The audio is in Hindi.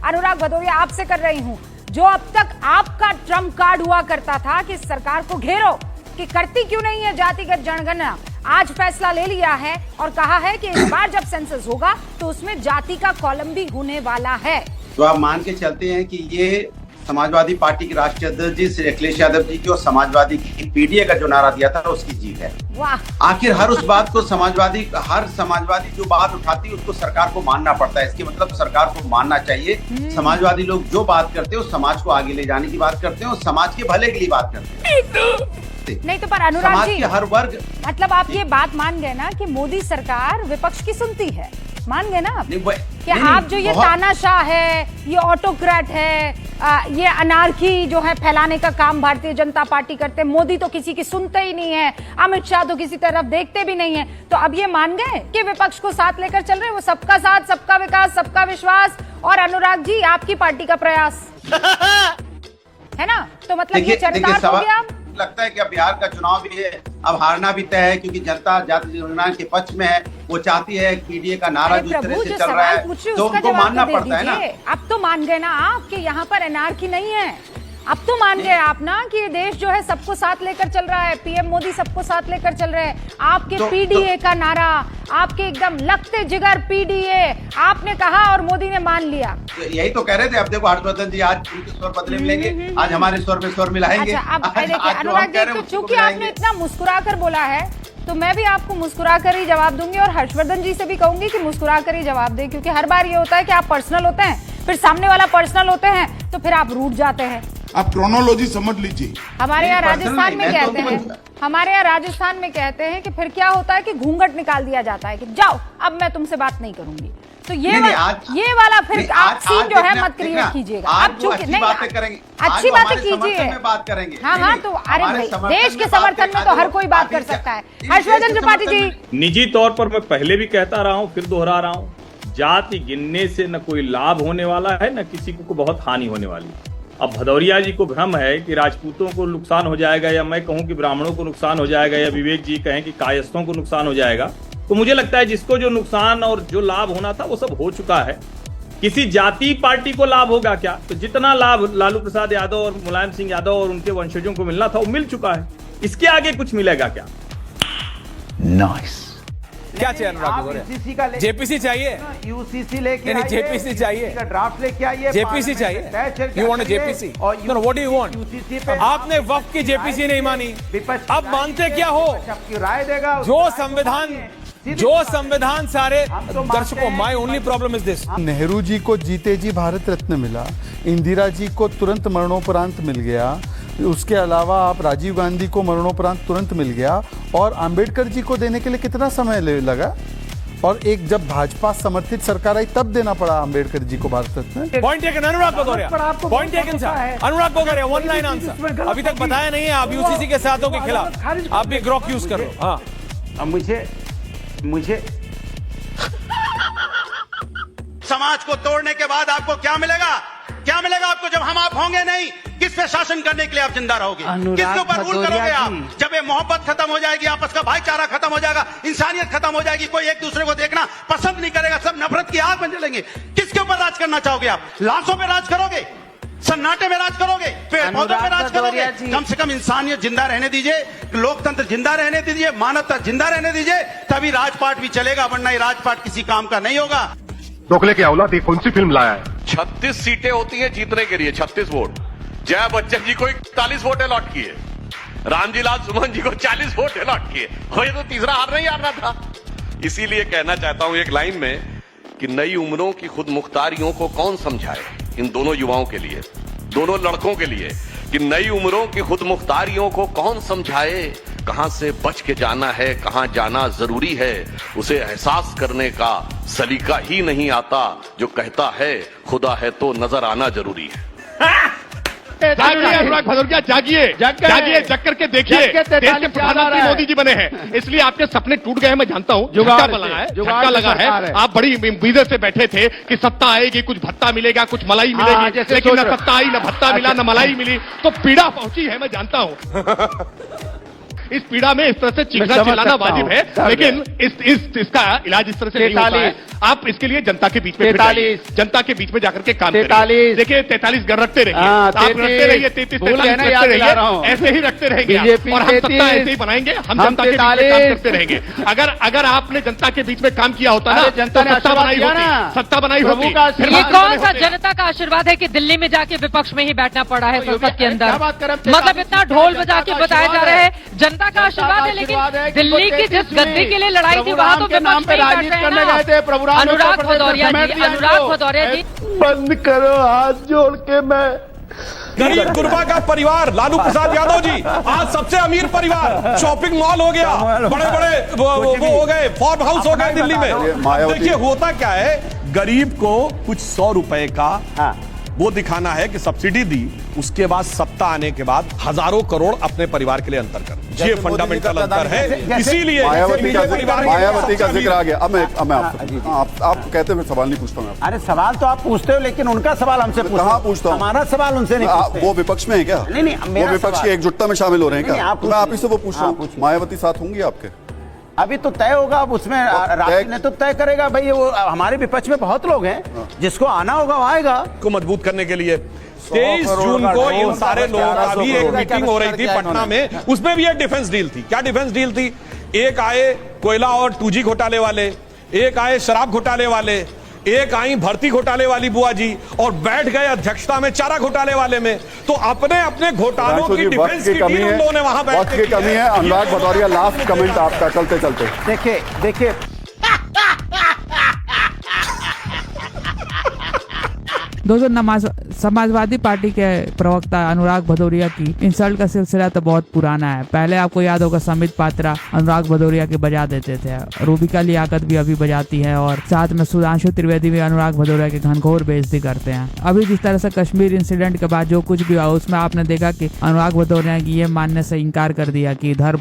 अनुराग भदौरिया, आपसे कर रही हूँ, जो अब तक आपका ट्रम्प कार्ड हुआ करता था कि सरकार को घेरो, कि करती क्यों नहीं है जातिगत जनगणना, आज फैसला ले लिया है और कहा है कि इस बार जब सेंसस होगा तो उसमें जाति का कॉलम भी होने वाला है। तो आप मान के चलते हैं कि ये समाजवादी पार्टी के राष्ट्रीय अध्यक्ष जी श्री अखिलेश यादव जी की और समाजवादी की पीडीए का जो नारा दिया था उसकी जीत है। वाह। आखिर हर उस बात को हर समाजवादी जो बात उठाती है उसको सरकार को मानना पड़ता है। इसके मतलब सरकार को मानना चाहिए। समाजवादी लोग जो बात करते हैं उस समाज को आगे ले जाने की बात करते हैं और समाज के भले के लिए बात करते हैं। नहीं तो पर अनुराग जी, हर वर्ग, मतलब आप ये बात मान गए ना कि मोदी सरकार विपक्ष की सुनती है, मान गए ना आप कि आप जो ये तानाशाह है, ये ऑटोक्रेट है, ये अनार्की जो है फैलाने का काम भारतीय जनता पार्टी करते हैं, मोदी तो किसी की सुनते ही नहीं है, अमित शाह तो किसी तरफ देखते भी नहीं है, तो अब ये मान गए कि विपक्ष को साथ लेकर चल रहे हैं, वो सबका साथ, सबका विकास, सबका विश्वास और अनुराग जी आपकी पार्टी का प्रयास है ना, तो मतलब ये चरितार्थ हो गया। लगता है कि अब बिहार का चुनाव भी है, अब हारना भी तय है क्योंकि जनता जाति जनगणना के पक्ष में है, वो चाहती है पीडीए का नारा जो तरह से चल रहा है तो उनको मानना पड़ता है ना। अब तो मान गए ना आप कि यहाँ पर एनआरकी नहीं है, अब तो मान गए आप ना कि ये देश जो है सबको साथ लेकर चल रहा है, पीएम मोदी सबको साथ लेकर चल रहे हैं, आपके पीडीए का नारा, आपके एकदम लगते जिगर पीडीए आपने कहा और मोदी ने मान लिया। यही तो कह रहे थे। अब देखो हर्षवर्धन जी आज उनके स्वर बदले मिलेंगे, आज हमारे स्वर में स्वर मिलाएंगे। अच्छा, अब देखिए अनुराग जी, तो चूंकि आपने इतना मुस्कुरा कर बोला है तो मैं भी आपको मुस्कुरा कर ही जवाब दूंगी और हर्षवर्धन जी से भी कहूंगी कि मुस्कुरा कर ही जवाब दें, क्योंकि हर बार ये होता है कि आप पर्सनल होते हैं, फिर सामने वाला पर्सनल होते हैं तो फिर आप रूठ जाते हैं। आप क्रोनोलॉजी समझ लीजिए। हमारे यहाँ राजस्थान में कहते हैं, हमारे यहाँ राजस्थान में कहते हैं कि फिर क्या होता है कि घूंघट निकाल दिया जाता है कि जाओ अब मैं तुमसे बात नहीं करूंगी, तो ये वाला फिर आप सीन जो है मत क्रिएट कीजिएगा। आप चूंकि नहीं अच्छी बातें कीजिए, बात करेंगे। हाँ तो अरे भाई देश के समर्थन में तो हर कोई बात कर सकता है। हर्षवर्धन त्रिपाठी जी, निजी तौर पर मैं पहले भी कहता रहा हूँ, फिर दोहरा रहा हूँ, जाति गिनने से न कोई लाभ होने वाला है न किसी को बहुत हानि होने वाली। अब भदौरिया जी को भ्रम है कि राजपूतों को नुकसान हो जाएगा, या मैं कहूं कि ब्राह्मणों को नुकसान हो जाएगा, या विवेक जी कहें कि कायस्थों को नुकसान हो जाएगा, तो मुझे लगता है जिसको जो नुकसान और जो लाभ होना था वो सब हो चुका है। किसी जाति पार्टी को लाभ होगा क्या? तो जितना लाभ लालू प्रसाद यादव और मुलायम सिंह यादव और उनके वंशजों को मिलना था वो मिल चुका है। इसके आगे कुछ मिलेगा क्या? नाइस। क्या चाहिए अनुराग? जेपीसी चाहिए, यूसीसी लेके नहीं जेपीसी चाहिए, ड्राफ्ट लेके आइए, जेपीसी चाहिए। You want JPC? No, what do you want? आपने वक्त की जेपीसी नहीं मानी, अब मानते क्या हो? राय देगा जो संविधान सारे दर्शकों, my only problem is this. Nehru ji को जीते जी भारत रत्न मिला, इंदिरा जी को तुरंत मरणोपरांत मिल गया, उसके अलावा आप राजीव गांधी को मरणोपरांत तुरंत मिल गया, और अंबेडकर जी को देने के लिए कितना समय लगा, और एक जब भाजपा समर्थित सरकार आई तब देना पड़ा अंबेडकर जी को भारत रत्न। पॉइंट टेकन अनुराग भदौरिया, पॉइंट टेकन सर। अनुराग भदौरिया वन लाइन आंसर, अभी तक बताया नहीं है आप यूसीसी के साथों के खिलाफ, आप भी ग्रॉक यूज कर लो। हाँ, अब मुझे समाज को तोड़ने के बाद आपको क्या मिलेगा? क्या मिलेगा आपको जब हम आप होंगे नहीं? किस पे शासन करने के लिए आप जिंदा रहोगे? किसके ऊपर रूल करोगे आप? जब ये मोहब्बत खत्म हो जाएगी, आपस का भाईचारा खत्म हो जाएगा, इंसानियत खत्म हो जाएगी, कोई एक दूसरे को देखना पसंद नहीं करेगा, सब नफरत की आग में जलेंगे, किसके ऊपर राज करना चाहोगे आप? लाशों पे राज करोगे? सन्नाटे में राज करोगे? पेड़ पौधों पे राज करोगे? कम से कम इंसानियत जिंदा रहने दीजिए, लोकतंत्र जिंदा रहने दीजिए, मानवता जिंदा रहने दीजिए, तभी राजपाट भी चलेगा, वरना ये राजपाट किसी काम का नहीं होगा। डोकले की औलाद ये कौन सी फिल्म लाया है? 36 सीटें होती हैं जीतने के लिए, 36 वोट। जया बच्चन जी को 41 वोट अलॉट किए, रामजीलाल सुमन जी को 40 वोट अलॉट किए, और ये तो तीसरा हार नहीं आना था। इसीलिए कहना चाहता हूं एक लाइन में कि नई उम्रों की खुद मुख्तारियों को कौन समझाए, इन दोनों युवाओं के लिए, दोनों लड़कों के लिए, कि नई उम्रों की खुद मुख्तारियों को कौन समझाए, कहां से बच के जाना है, कहां जाना जरूरी है, उसे एहसास करने का सलीका ही नहीं आता, जो कहता है खुदा है तो नजर आना जरूरी है। जागिए अनुराग भदौरिया, जागिए, जग करके देखिए, देश के प्रधानमंत्री मोदी जी बने हैं, इसलिए आपके सपने टूट गए हैं, मैं जानता हूँ। झटका लगा है, आप बड़ी उम्मीद से बैठे थे कि सत्ता आएगी, कुछ भत्ता मिलेगा, कुछ मलाई मिलेगी, लेकिन न सत्ता आई, न भत्ता मिला, न मलाई मिली, तो पीड़ा पहुंची है, मैं जानता हूँ। इस पीड़ा में इस तरह से चीखना चिल्लाना वाजिब है, लेकिन इसका इलाज इस तरह से नहीं होता है। आप इसके लिए जनता के बीच में फिर जाइए, जनता के बीच में जाकर के काम करिए। देखिए 43 घर रखते रहिए, आप रखते रहिए, 33 रखते रहिए, ऐसे ही रखते रहेंगे और हम सत्ता ऐसे ही बनाएंगे, हम जनता के बीच में काम करते रहेंगे। अगर आपने जनता के बीच में काम किया होता ना, जनता ने सत्ता बनाई होती, सत्ता बनाई होती। ये कौन सा जनता का आशीर्वाद है कि दिल्ली में जाके विपक्ष में ही बैठना पड़ा है संसद के अंदर? मतलब इतना ढोल बजा के बताया जा रहा है जनता का आशीर्वाद है, लेकिन दिल्ली की जिस गद्दी के लिए लड़ाई थी वहां तो विपक्ष में ही बैठ रहे हैं ना। अनुराग भदौरिया जी, बंद करो हाथ जोड़ के। मैं गरीब गुरबा का परिवार, लालू प्रसाद यादव जी आज सबसे अमीर परिवार, शॉपिंग मॉल हो गया, बड़े बड़े वो हो गए, फार्म हाउस हो गए दिल्ली में। देखिए होता क्या है, गरीब को कुछ 100 रुपए का वो दिखाना है कि सब्सिडी दी, उसके बाद सत्ता आने के बाद हजारों करोड़ अपने परिवार के लिए अंतर कर। ये फंडामेंटल अंतर है, इसीलिए मायावती का जिक्र आ गया। अब मैं आप कहते हैं सवाल नहीं पूछता मैं। अरे सवाल तो आप पूछते हो, लेकिन उनका सवाल हमसे कहाँ पूछता हूँ? हमारा सवाल उनसे नहीं पूछते। वो विपक्ष में है क्या? नहीं, वो विपक्ष की एकजुटता में शामिल हो रहे हैं क्या? मैं आप ही से वो पूछ रहा हूँ, मायावती साथ होंगी आपके? अभी तो तय होगा, अब उसमें राष्ट्रीय नेतृत्व तय करेगा। भाई वो हमारे विपक्ष में बहुत लोग हैं, जिसको आना होगा वो आएगा। को मजबूत करने के लिए 23 जून को इन सारे लोगों का भी एक मीटिंग हो रही थी पटना में, उसमें भी एक डिफेंस डील थी। क्या डिफेंस डील थी? एक आए कोयला और 2G घोटाले वाले, एक आए शराब घोटाले वाले, एक आई भर्ती घोटाले वाली बुआ जी, और बैठ गए अध्यक्षता में चारा घोटाले वाले में। तो अपने अपने घोटालों की डिफेंस की डील उन लोगों ने वहां बैठ के कमी है। अनुराग भदौरिया, लास्ट कमेंट आपका चलते चलते। देखिए दोस्तों, समाजवादी पार्टी के प्रवक्ता अनुराग भदौरिया की इंसल्ट का सिलसिला तो बहुत पुराना है। पहले आपको याद होगा समित पात्रा अनुराग भदौरिया के बजा देते थे, रूबिका लियाकत भी अभी बजाती है, और साथ में सुधांशु त्रिवेदी भी अनुराग भदौरिया के घनघोर बेइज्जती करते हैं। अभी जिस तरह से कश्मीर इंसिडेंट के बाद जो कुछ भी हुआ, उसमें आपने देखा कि अनुराग भदौरिया की ये मानने से इनकार कर दिया कि इधर